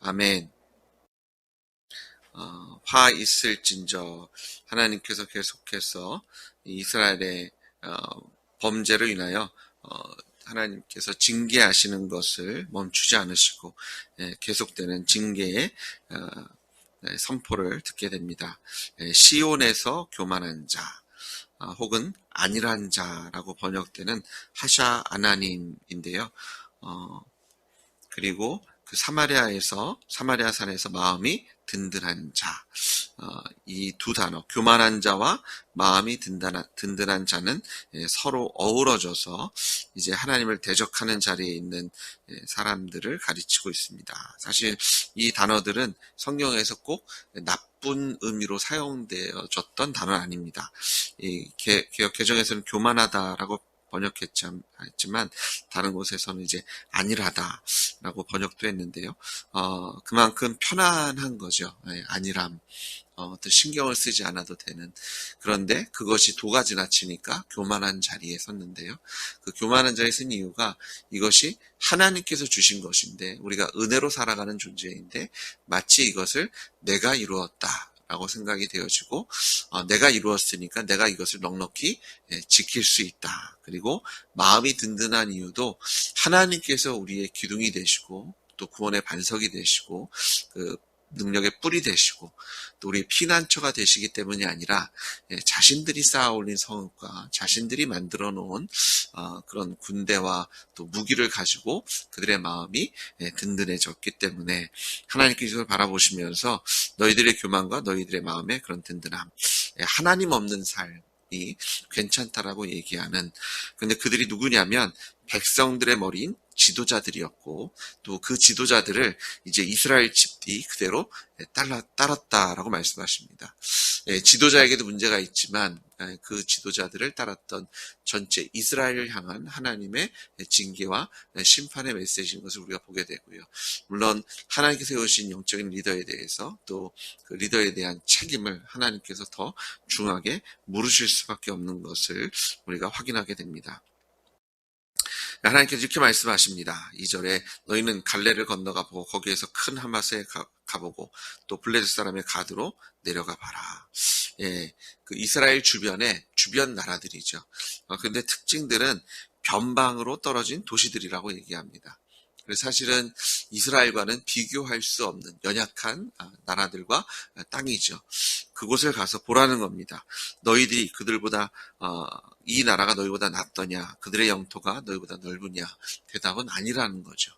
아멘. 화 있을진저 하나님께서 계속해서 이스라엘의 범죄로 인하여 하나님께서 징계하시는 것을 멈추지 않으시고 계속되는 징계의 선포를 듣게 됩니다. 시온에서 교만한 자 혹은 안일한 자라고 번역되는 하샤 아나님인데요. 그리고 그 사마리아 산에서 마음이 든든한 자, 이 두 단어, 교만한 자와 마음이 든든한 자는 서로 어우러져서 이제 하나님을 대적하는 자리에 있는 사람들을 가르치고 있습니다. 사실 이 단어들은 성경에서 꼭 나쁜 의미로 사용되어졌던 단어는 아닙니다. 이 개역 개정에서는 교만하다라고 번역했지만 다른 곳에서는 이제 안일하다라고 번역도 했는데요. 그만큼 편안한 거죠. 안일함. 어떤 신경을 쓰지 않아도 되는. 그런데 그것이 도가 지나치니까 교만한 자리에 섰는데요. 그 교만한 자리에 쓴 이유가 이것이 하나님께서 주신 것인데 우리가 은혜로 살아가는 존재인데 마치 이것을 내가 이루었다. 라고 생각이 되어지고 내가 이루었으니까 내가 이것을 넉넉히 지킬 수 있다. 그리고 마음이 든든한 이유도 하나님께서 우리의 기둥이 되시고 또 구원의 반석이 되시고 그 능력의 뿔이 되시고 또 우리의 피난처가 되시기 때문이 아니라 자신들이 쌓아올린 성읍과 자신들이 만들어 놓은 그런 군대와 또 무기를 가지고 그들의 마음이 든든해졌기 때문에 하나님께서 이걸 바라보시면서 너희들의 교만과 너희들의 마음의 그런 든든함, 하나님 없는 삶이 괜찮다라고 얘기하는. 근데 그들이 누구냐면 백성들의 머리인 지도자들이었고 또 그 지도자들을 이제 이스라엘 집이 그대로 따랐다라고 말씀하십니다. 지도자에게도 문제가 있지만 그 지도자들을 따랐던 전체 이스라엘을 향한 하나님의 징계와 심판의 메시지인 것을 우리가 보게 되고요. 물론 하나님께서 세우신 영적인 리더에 대해서 또 그 리더에 대한 책임을 하나님께서 더 중하게 물으실 수밖에 없는 것을 우리가 확인하게 됩니다. 하나님께서 이렇게 말씀하십니다. 2절에 너희는 갈레를 건너가 보고 거기에서 큰 하마스에 가보고 또 블레셋 사람의 가드로 내려가 봐라. 그 이스라엘 주변 나라들이죠. 근데 특징들은 변방으로 떨어진 도시들이라고 얘기합니다. 그래서 사실은 이스라엘과는 비교할 수 없는 연약한 나라들과 땅이죠. 그곳을 가서 보라는 겁니다. 너희들이 그들보다 이 나라가 너희보다 낫더냐? 그들의 영토가 너희보다 넓으냐? 대답은 아니라는 거죠.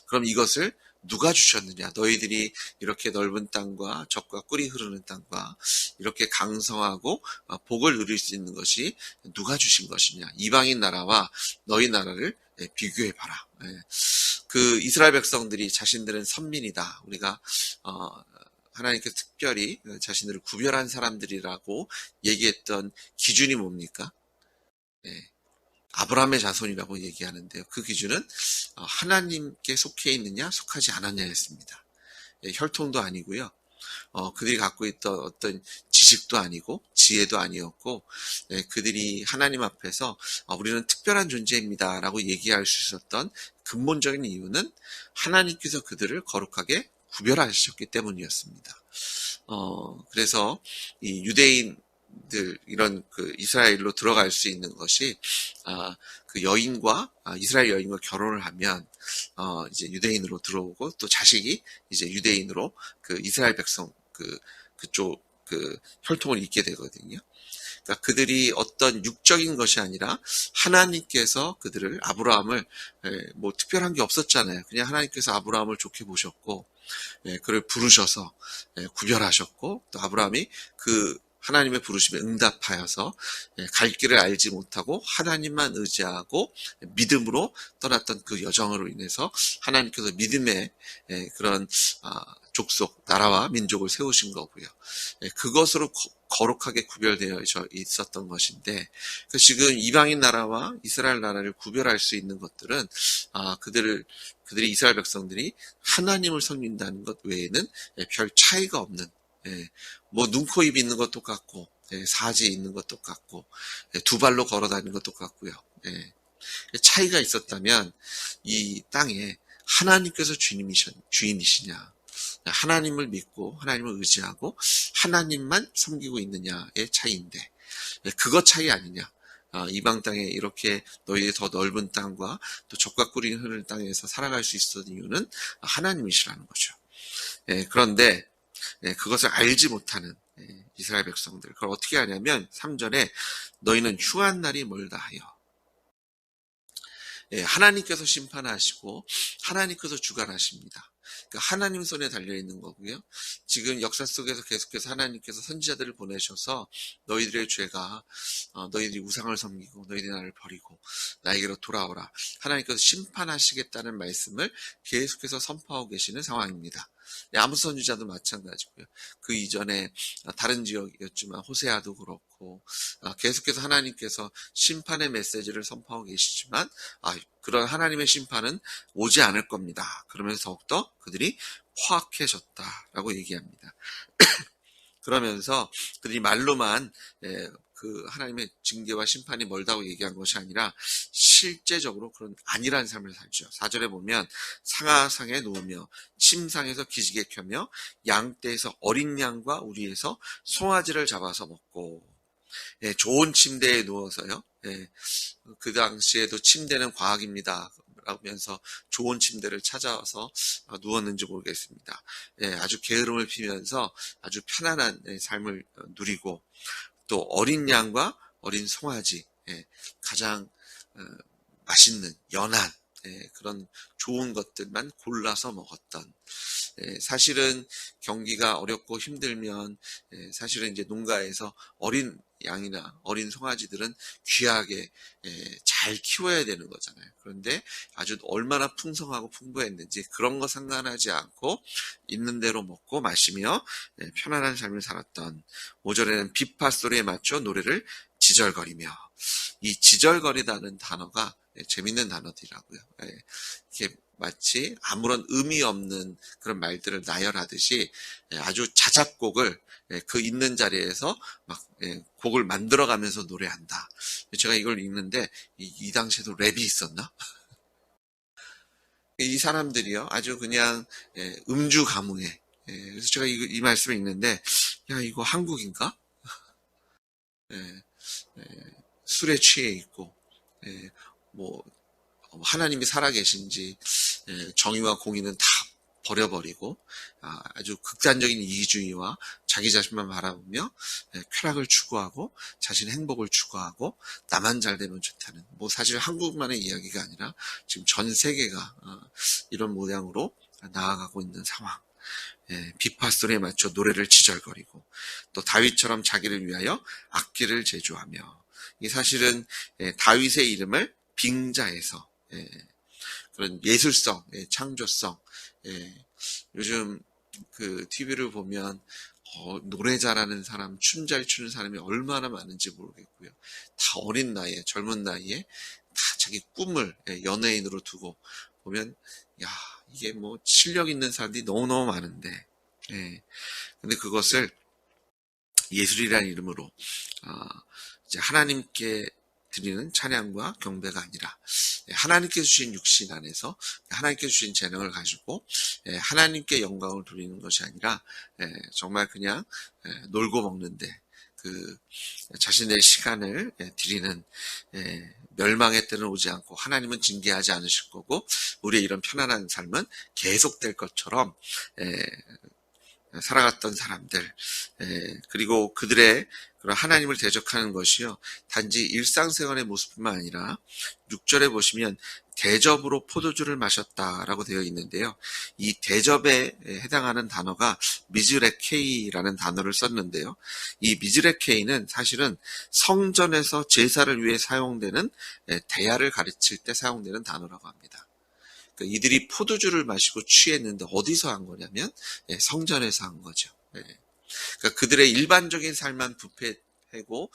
그럼 이것을 누가 주셨느냐? 너희들이 이렇게 넓은 땅과 적과 꿀이 흐르는 땅과 이렇게 강성하고 복을 누릴 수 있는 것이 누가 주신 것이냐? 이방인 나라와 너희 나라를 비교해봐라. 그 이스라엘 백성들이 자신들은 선민이다. 우리가 하나님께서 특별히 자신들을 구별한 사람들이라고 얘기했던 기준이 뭡니까? 아브라함의 자손이라고 얘기하는데요. 그 기준은 하나님께 속해 있느냐 속하지 않았냐였습니다. 혈통도 아니고요. 그들이 갖고 있던 어떤 지식도 아니고 지혜도 아니었고 그들이 하나님 앞에서 우리는 특별한 존재입니다 라고 얘기할 수 있었던 근본적인 이유는 하나님께서 그들을 거룩하게 구별하셨기 때문이었습니다. 그래서 이 유대인들 이런 그 이스라엘로 들어갈 수 있는 것이 그 여인과 이스라엘 여인과 결혼을 하면 이제 유대인으로 들어오고 또 자식이 이제 유대인으로 그 이스라엘 백성 그쪽 그 혈통을 잇게 되거든요. 그러니까 그들이 어떤 육적인 것이 아니라 하나님께서 그들을 아브라함을 뭐 특별한 게 없었잖아요. 그냥 하나님께서 아브라함을 좋게 보셨고 그를 부르셔서 구별하셨고 또 아브라함이 그 하나님의 부르심에 응답하여서 갈 길을 알지 못하고 하나님만 의지하고 믿음으로 떠났던 그 여정으로 인해서 하나님께서 믿음의 그런 족속, 나라와 민족을 세우신 거고요. 그것으로 거룩하게 구별되어 있었던 것인데 지금 이방인 나라와 이스라엘 나라를 구별할 수 있는 것들은 그들이 이스라엘 백성들이 하나님을 섬긴다는 것 외에는 별 차이가 없는 뭐 눈, 코, 입 있는 것 똑같고 사지 있는 것 똑같고 두 발로 걸어 다니는 것 똑같고요. 차이가 있었다면 이 땅에 하나님께서 주인이시냐 하나님을 믿고 하나님을 의지하고 하나님만 섬기고 있느냐의 차이인데, 그것 차이 아니냐. 이방 땅에 이렇게 너희의 더 넓은 땅과 또 젖과 꿀이 흐르는 땅에서 살아갈 수 있었던 이유는 하나님이시라는 거죠. 그런데 그것을 알지 못하는 이스라엘 백성들, 그걸 어떻게 하냐면 3절에 너희는 휴한 날이 멀다 하여. 하나님께서 심판하시고 하나님께서 주관하십니다. 그러니까 하나님 손에 달려있는 거고요. 지금 역사 속에서 계속해서 하나님께서 선지자들을 보내셔서 너희들의 죄가 너희들이 우상을 섬기고 너희들이 나를 버리고 나에게로 돌아오라, 하나님께서 심판하시겠다는 말씀을 계속해서 선포하고 계시는 상황입니다. 아모스 선지자도 마찬가지고요. 그 이전에 다른 지역이었지만 호세아도 그렇고 계속해서 하나님께서 심판의 메시지를 선포하고 계시지만 그런 하나님의 심판은 오지 않을 겁니다. 그러면서 더욱더 그들이 포악해졌다라고 얘기합니다. 그러면서 그들이 말로만 그 하나님의 징계와 심판이 멀다고 얘기한 것이 아니라 실제적으로 그런 안일한 삶을 살죠. 4절에 보면 상하상에 누우며 침상에서 기지개 켜며 양떼에서 어린 양과 우리에서 송아지를 잡아서 먹고, 좋은 침대에 누워서요. 그 당시에도 침대는 과학입니다 라면서 좋은 침대를 찾아와서 누웠는지 모르겠습니다. 아주 게으름을 피면서 아주 편안한 삶을 누리고, 또 어린 양과 어린 송아지, 가장 맛있는 연한 그런 좋은 것들만 골라서 먹었던, 사실은 경기가 어렵고 힘들면 사실은 이제 농가에서 어린 양이나 어린 송아지들은 귀하게 잘 키워야 되는 거잖아요. 그런데 아주 얼마나 풍성하고 풍부했는지 그런 거 상관하지 않고 있는 대로 먹고 마시며 편안한 삶을 살았던, 5절에는 비파 소리에 맞춰 노래를 지절거리며. 이 지절거리다는 단어가 재밌는 단어들이라고요. 이게 마치 아무런 의미 없는 그런 말들을 나열하듯이 아주 자작곡을 그 있는 자리에서 막 곡을 만들어가면서 노래한다. 제가 이걸 읽는데 이 당시에도 랩이 있었나? 이 사람들이요, 아주 그냥 음주 가무에. 그래서 제가 이 말씀을 읽는데, 야, 이거 한국인가? 술에 취해 있고, 뭐 하나님이 살아계신지 정의와 공의는 다 버려버리고 아주 극단적인 이기주의와 자기 자신만 바라보며 쾌락을 추구하고 자신의 행복을 추구하고 나만 잘 되면 좋다는, 뭐 사실 한국만의 이야기가 아니라 지금 전 세계가 이런 모양으로 나아가고 있는 상황. 비파 소리에 맞춰 노래를 지절거리고, 또 다윗처럼 자기를 위하여 악기를 제조하며. 이 사실은 다윗의 이름을 빙자해서 그런 예술성, 창조성. 요즘 그 TV를 보면 노래 잘하는 사람, 춤 잘 추는 사람이 얼마나 많은지 모르겠고요. 다 어린 나이에, 젊은 나이에 다 자기 꿈을 연예인으로 두고 보면, 야, 이게 뭐 실력 있는 사람들이 너무너무 많은데, 근데 그것을 예술이라는 이름으로 이제 하나님께 드리는 찬양과 경배가 아니라 하나님께 주신 육신 안에서 하나님께 주신 재능을 가지고 하나님께 영광을 돌리는 것이 아니라 정말 그냥 놀고 먹는데 그 자신의 시간을 드리는, 멸망의 때는 오지 않고 하나님은 징계하지 않으실 거고 우리의 이런 편안한 삶은 계속될 것처럼 살아갔던 사람들, 그리고 그들의 그런 하나님을 대적하는 것이요, 단지 일상생활의 모습뿐만 아니라 6절에 보시면 대접으로 포도주를 마셨다라고 되어 있는데요. 이 대접에 해당하는 단어가 미즈레케이라는 단어를 썼는데요. 이 미즈레케이는 사실은 성전에서 제사를 위해 사용되는 대야를 가르칠 때 사용되는 단어라고 합니다. 그러니까 이들이 포도주를 마시고 취했는데 어디서 한 거냐면 성전에서 한 거죠. 그러니까 그들의 일반적인 삶만 부패하고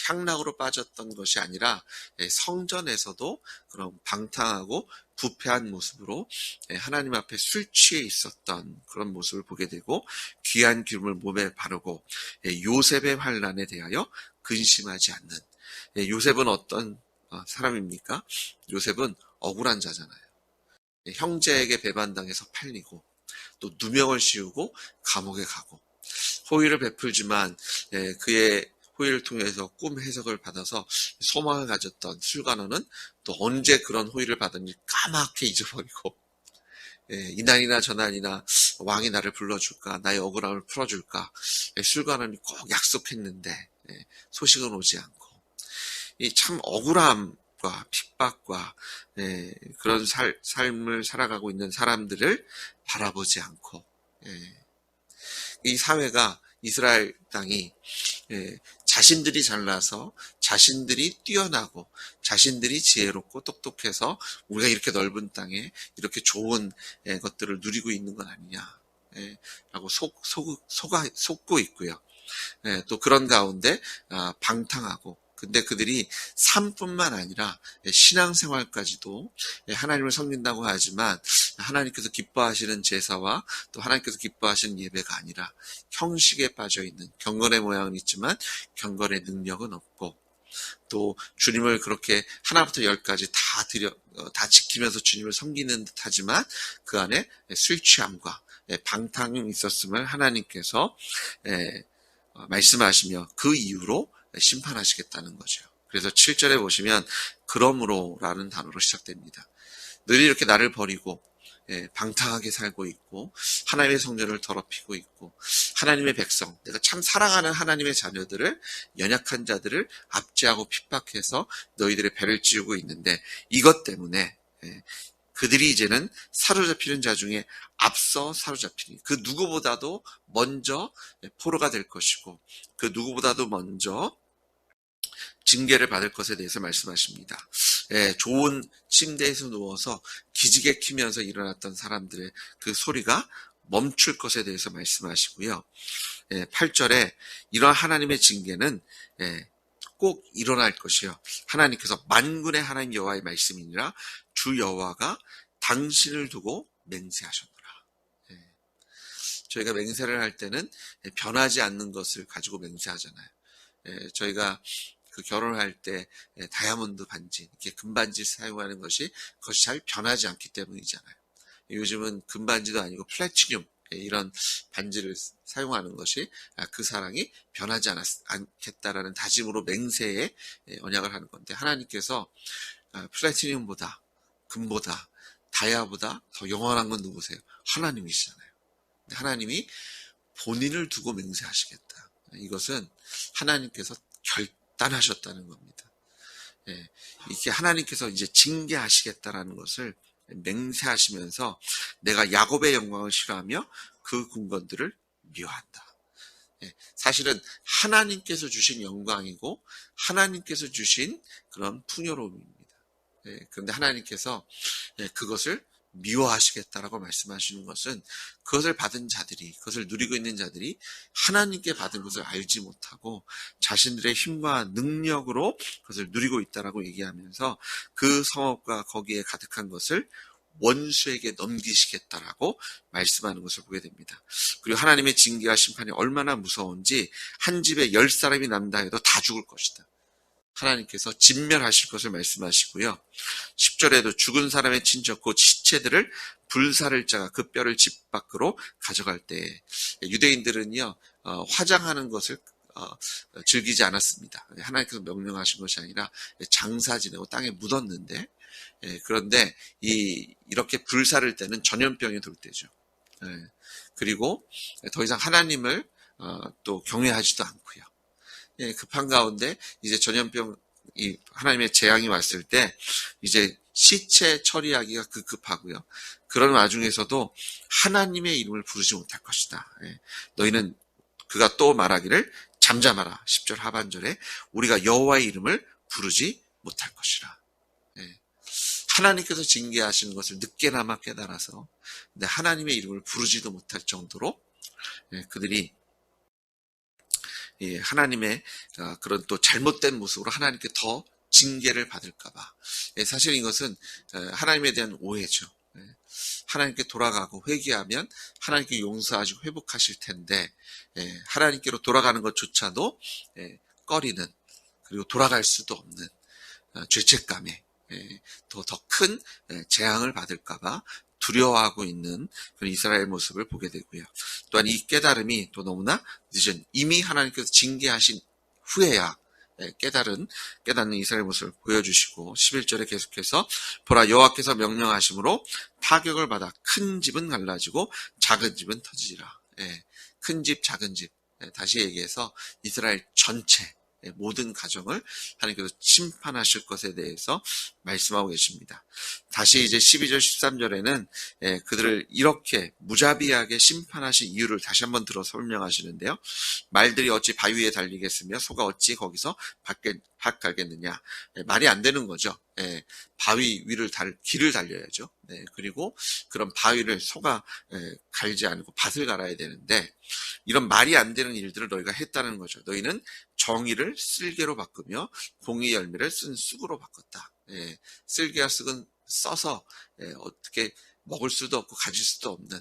향락으로 빠졌던 것이 아니라 성전에서도 그런 방탕하고 부패한 모습으로 하나님 앞에 술 취해 있었던 그런 모습을 보게 되고, 귀한 기름을 몸에 바르고 요셉의 환난에 대하여 근심하지 않는. 요셉은 어떤 사람입니까? 요셉은 억울한 자잖아요. 형제에게 배반당해서 팔리고 또 누명을 씌우고 감옥에 가고, 호의를 베풀지만 그의 호의를 통해서 꿈 해석을 받아서 소망을 가졌던 술관원은 또 언제 그런 호의를 받았는지 까맣게 잊어버리고, 이날이나 저날이나 왕이 나를 불러줄까, 나의 억울함을 풀어줄까, 술관원이 꼭 약속했는데 소식은 오지 않고, 이 참 억울함과 핍박과 그런 삶을 살아가고 있는 사람들을 바라보지 않고, 이 사회가, 이스라엘 땅이 자신들이 잘나서, 자신들이 뛰어나고, 자신들이 지혜롭고 똑똑해서 우리가 이렇게 넓은 땅에 이렇게 좋은 것들을 누리고 있는 건 아니냐 라고 속고 있고요. 또 그런 가운데 방탕하고, 근데 그들이 삶뿐만 아니라 신앙생활까지도 하나님을 섬긴다고 하지만 하나님께서 기뻐하시는 제사와 또 하나님께서 기뻐하시는 예배가 아니라 형식에 빠져있는, 경건의 모양은 있지만 경건의 능력은 없고, 또 주님을 그렇게 하나부터 열까지 다 지키면서 주님을 섬기는 듯 하지만 그 안에 술 취함과 방탕이 있었음을 하나님께서 말씀하시며 그 이유로 심판하시겠다는 거죠. 그래서 7절에 보시면 그러므로라는 단어로 시작됩니다. 너희들이 이렇게 나를 버리고 방탕하게 살고 있고 하나님의 성전을 더럽히고 있고 하나님의 백성, 내가 참 사랑하는 하나님의 자녀들을, 연약한 자들을 압제하고 핍박해서 너희들의 배를 찌우고 있는데, 이것 때문에 그들이 이제는 사로잡히는 자 중에 앞서 사로잡히니, 그 누구보다도 먼저 포로가 될 것이고 그 누구보다도 먼저 징계를 받을 것에 대해서 말씀하십니다. 좋은 침대에서 누워서 기지개 키면서 일어났던 사람들의 그 소리가 멈출 것에 대해서 말씀하시고요. 8절에 이런 하나님의 징계는 꼭 일어날 것이요, 하나님께서 만군의 하나님 여호와의 말씀이니라, 주 여호와가 당신을 두고 맹세하셨노라. 저희가 맹세를 할 때는 변하지 않는 것을 가지고 맹세하잖아요. 저희가 그 결혼할 때 다이아몬드 반지, 이렇게 금반지 사용하는 것이 그것이 잘 변하지 않기 때문이잖아요. 요즘은 금반지도 아니고 플래티늄 이런 반지를 사용하는 것이 그 사랑이 변하지 않겠다라는 다짐으로 맹세에 언약을 하는 건데, 하나님께서 플래티늄보다, 금보다, 다이아보다 더 영원한 건 누구세요? 하나님이시잖아요. 하나님이 본인을 두고 맹세하시겠다. 이것은 하나님께서 결단하셨다는 겁니다. 이게 하나님께서 이제 징계하시겠다라는 것을 맹세하시면서 내가 야곱의 영광을 싫어하며 그 군건들을 미워한다. 사실은 하나님께서 주신 영광이고 하나님께서 주신 그런 풍요로움입니다. 그런데 하나님께서 그것을 미워하시겠다라고 말씀하시는 것은, 그것을 받은 자들이, 그것을 누리고 있는 자들이 하나님께 받은 것을 알지 못하고 자신들의 힘과 능력으로 그것을 누리고 있다라고 얘기하면서 그 성읍과 거기에 가득한 것을 원수에게 넘기시겠다라고 말씀하는 것을 보게 됩니다. 그리고 하나님의 징계와 심판이 얼마나 무서운지, 한 집에 10사람이 남다 해도 다 죽을 것이다. 하나님께서 진멸하실 것을 말씀하시고요. 10절에도 죽은 사람의 친척 곧 시체들을 불사를 자가 그 뼈를 집 밖으로 가져갈 때, 유대인들은요 화장하는 것을 즐기지 않았습니다. 하나님께서 명령하신 것이 아니라 장사 지내고 땅에 묻었는데, 그런데 이렇게 불사를 때는 전염병이 돌 때죠. 그리고 더 이상 하나님을 또 경외하지도 않고요. 급한 가운데 이제 전염병, 하나님의 재앙이 왔을 때 이제 시체 처리하기가 급하고요. 그런 와중에서도 하나님의 이름을 부르지 못할 것이다. 너희는, 그가 또 말하기를 잠잠하라. 10절 하반절에 우리가 여호와의 이름을 부르지 못할 것이라. 하나님께서 징계하시는 것을 늦게나마 깨달아서 근데 하나님의 이름을 부르지도 못할 정도로 그들이 하나님의 그런 또 잘못된 모습으로 하나님께 더 징계를 받을까봐. 사실 이것은 하나님에 대한 오해죠. 하나님께 돌아가고 회개하면 하나님께 용서하시고 회복하실 텐데, 하나님께로 돌아가는 것조차도 꺼리는, 그리고 돌아갈 수도 없는 죄책감에 더 큰 재앙을 받을까봐 두려워하고 있는 그런 이스라엘 모습을 보게 되고요. 또한 이 깨달음이 또 너무나 늦은, 이미 하나님께서 징계하신 후에야 깨닫는 이스라엘 모습을 보여주시고, 11절에 계속해서 보라 여호와께서 명령하심으로 타격을 받아 큰 집은 갈라지고 작은 집은 터지리라. 큰 집, 작은 집. 다시 얘기해서 이스라엘 전체 모든 가정을 하나님께서 심판하실 것에 대해서 말씀하고 계십니다. 다시 이제 12절, 13절에는 그들을 이렇게 무자비하게 심판하신 이유를 다시 한번 들어 설명하시는데요. 말들이 어찌 바위 위에 달리겠으며 소가 어찌 거기서 밭 갈겠느냐. 말이 안 되는 거죠. 바위 위를 길을 달려야죠. 그리고 그런 바위를 소가 갈지 않고 밭을 갈아야 되는데, 이런 말이 안 되는 일들을 너희가 했다는 거죠. 너희는 정의를 쓸개로 바꾸며 공의 열매를 쓴 쑥으로 바꿨다. 쓸개와 쑥은 써서 어떻게 먹을 수도 없고 가질 수도 없는,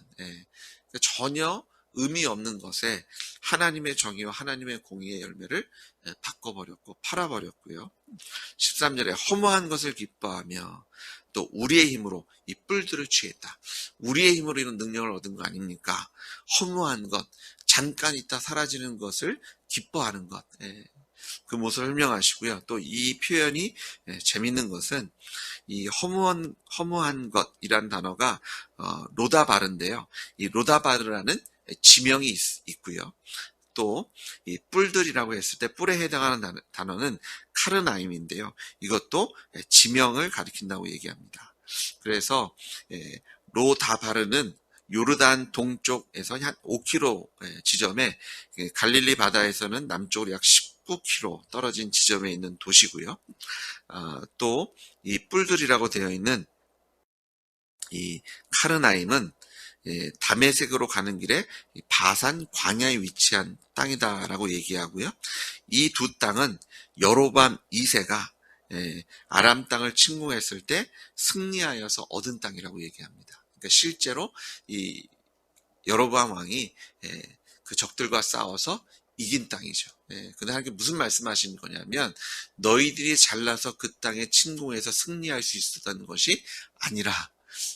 전혀 의미 없는 것에 하나님의 정의와 하나님의 공의의 열매를 바꿔버렸고 팔아버렸고요. 13절에 허무한 것을 기뻐하며 또 우리의 힘으로 이 뿔들을 취했다. 우리의 힘으로 이런 능력을 얻은 거 아닙니까? 허무한 것, 잠깐 있다 사라지는 것을 기뻐하는 것, 그 모습을 설명하시고요. 또 이 표현이 재밌는 것은 이 허무한 것이란 단어가 로다바르인데요. 이 로다바르라는 지명이 있고요. 또 이 뿔들이라고 했을 때 뿔에 해당하는 단어는 카르나임인데요. 이것도 지명을 가리킨다고 얘기합니다. 그래서 로다바르는 요르단 동쪽에서 한 5km 지점에, 갈릴리 바다에서는 남쪽으로 약 19km 떨어진 지점에 있는 도시고요. 또 이 뿔들이라고 되어 있는 이 카르나임은 다메섹으로 가는 길에 바산 광야에 위치한 땅이다라고 얘기하고요. 이 두 땅은 여로밤 2세가 아람 땅을 침공했을 때 승리하여서 얻은 땅이라고 얘기합니다. 그러니까 실제로 이 여로밤 왕이 그 적들과 싸워서 이긴 땅이죠. 근데 하나님께 무슨 말씀하신 거냐면, 너희들이 잘나서 그 땅에 침공해서 승리할 수 있었던 것이 아니라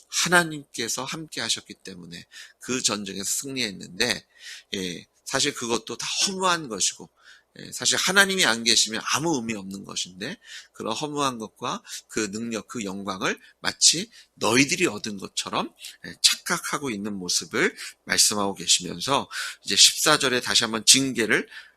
하나님께서 함께 하셨기 때문에 그 전쟁에서 승리했는데, 사실 그것도 다 허무한 것이고, 사실 하나님이 안 계시면 아무 의미 없는 것인데, 그런 허무한 것과 그 능력, 그 영광을 마치 너희들이 얻은 것처럼 착각하고 있는 모습을 말씀하고 계시면서, 이제 14절에 다시 한번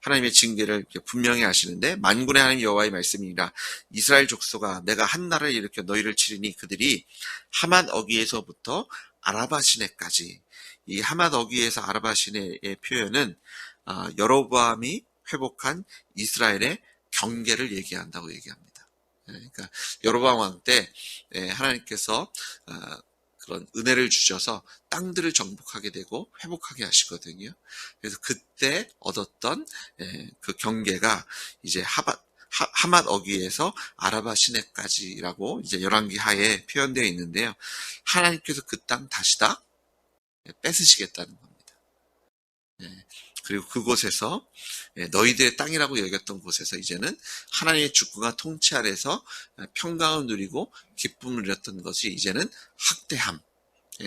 하나님의 징계를 분명히 하시는데, 만군의 하나님 여호와의 말씀이니라. 이스라엘 족속아, 내가 한 나라를 일으켜 너희를 치리니 그들이 하맛 어귀에서부터 아라바 시내까지. 이 하맛 어귀에서 아라바 시내의 표현은 여로보암이 회복한 이스라엘의 경계를 얘기한다고 얘기합니다. 그러니까 여로보암 왕 때 하나님께서 그런 은혜를 주셔서 땅들을 정복하게 되고 회복하게 하시거든요. 그래서 그때 얻었던 그 경계가 이제 하맛 어귀에서 아라바 시내까지라고 이제 열왕기 하에 표현되어 있는데요. 하나님께서 그 땅 다시 다 뺏으시겠다는 겁니다. 그리고 그곳에서 너희들의 땅이라고 여겼던 곳에서 이제는 하나님의 주권과 통치 아래서 평강을 누리고 기쁨을 누렸던 것이 이제는 학대함,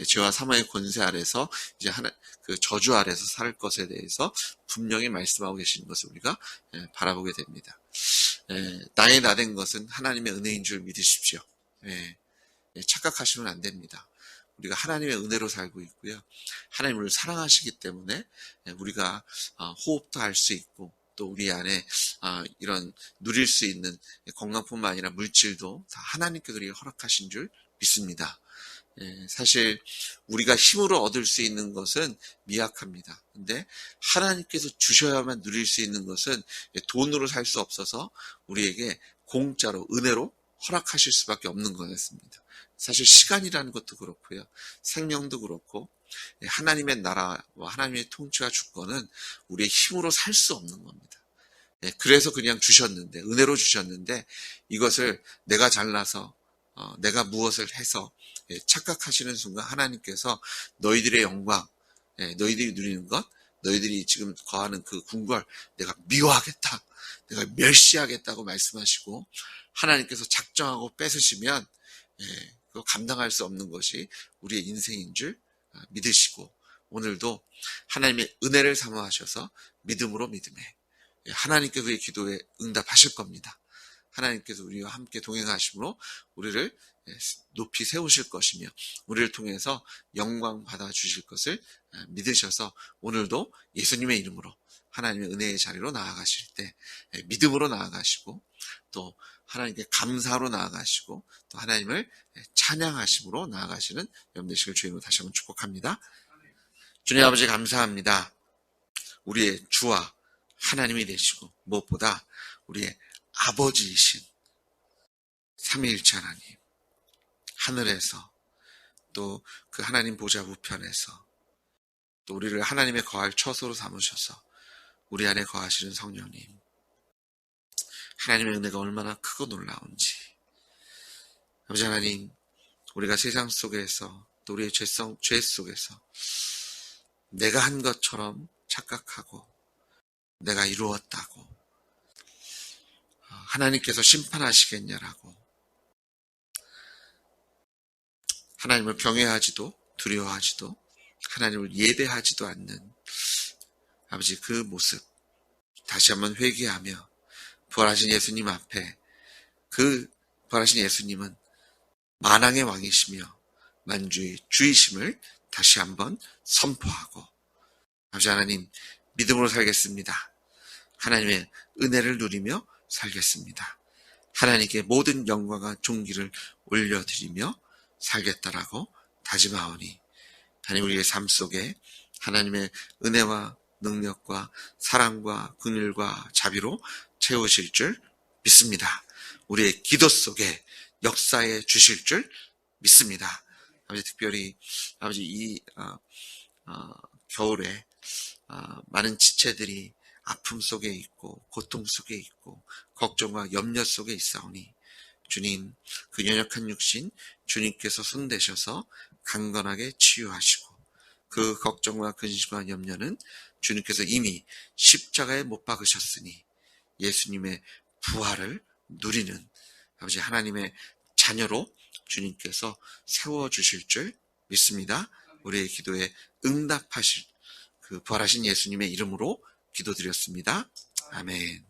죄와 사망의 권세 아래서 이제 그 저주 아래서 살 것에 대해서 분명히 말씀하고 계시는 것을 우리가 바라보게 됩니다. 나의 나된 것은 하나님의 은혜인 줄 믿으십시오. 착각하시면 안 됩니다. 우리가 하나님의 은혜로 살고 있고요. 하나님 우리를 사랑하시기 때문에 우리가 호흡도 할 수 있고, 또 우리 안에 이런 누릴 수 있는 건강뿐만 아니라 물질도 다 하나님께 그렇게 허락하신 줄 믿습니다. 사실 우리가 힘으로 얻을 수 있는 것은 미약합니다. 근데 하나님께서 주셔야만 누릴 수 있는 것은 돈으로 살 수 없어서 우리에게 공짜로 은혜로 허락하실 수밖에 없는 거였습니다. 사실 시간이라는 것도 그렇고요. 생명도 그렇고, 하나님의 나라와 하나님의 통치와 주권은 우리의 힘으로 살 수 없는 겁니다. 그래서 그냥 주셨는데, 은혜로 주셨는데, 이것을 내가 잘나서 내가 무엇을 해서 착각하시는 순간 하나님께서 너희들의 영광, 너희들이 누리는 것, 너희들이 지금 거하는 그 궁궐 내가 미워하겠다, 내가 멸시하겠다고 말씀하시고, 하나님께서 작정하고 뺏으시면 그거 감당할 수 없는 것이 우리의 인생인 줄 믿으시고, 오늘도 하나님의 은혜를 사모하셔서 믿음으로 믿음에, 하나님께서 우리의 기도에 응답하실 겁니다. 하나님께서 우리와 함께 동행하심으로 우리를 높이 세우실 것이며, 우리를 통해서 영광 받아 주실 것을 믿으셔서 오늘도 예수님의 이름으로 하나님의 은혜의 자리로 나아가실 때 믿음으로 나아가시고, 또 하나님께 감사로 나아가시고, 또 하나님을 찬양하심으로 나아가시는 여러분 되시길 주님으로 다시 한번 축복합니다. 주님 아버지 감사합니다. 우리의 주와 하나님이 되시고, 무엇보다 우리의 아버지이신 삼위일체 하나님, 하늘에서 또 그 하나님 보좌 우편에서 또 우리를 하나님의 거할 처소로 삼으셔서 우리 안에 거하시는 성령님, 하나님의 은혜가 얼마나 크고 놀라운지. 아버지 하나님, 우리가 세상 속에서 또 우리의 죄 속에서 내가 한 것처럼 착각하고 내가 이루었다고, 하나님께서 심판하시겠냐라고 하나님을 경외하지도 두려워하지도 하나님을 예배하지도 않는 아버지 그 모습 다시 한번 회개하며 부활하신 예수님 앞에, 그 부활하신 예수님은 만왕의 왕이시며 만주의 주이심을 다시 한번 선포하고, 아버지 하나님 믿음으로 살겠습니다. 하나님의 은혜를 누리며 살겠습니다. 하나님께 모든 영광과 존귀를 올려드리며 살겠다라고 다짐하오니, 하나님 우리의 삶 속에 하나님의 은혜와 능력과 사랑과 긍휼과 자비로 채우실 줄 믿습니다. 우리의 기도 속에 역사해 주실 줄 믿습니다. 아버지, 특별히 아버지 이 겨울에 많은 지체들이 아픔 속에 있고 고통 속에 있고 걱정과 염려 속에 있사오니, 주님 그 연약한 육신 주님께서 손대셔서 강건하게 치유하시고, 그 걱정과 근심과 염려는 주님께서 이미 십자가에 못 박으셨으니 예수님의 부활을 누리는 아버지 하나님의 자녀로 주님께서 세워주실 줄 믿습니다. 우리의 기도에 응답하실 그 부활하신 예수님의 이름으로 기도드렸습니다. 아멘.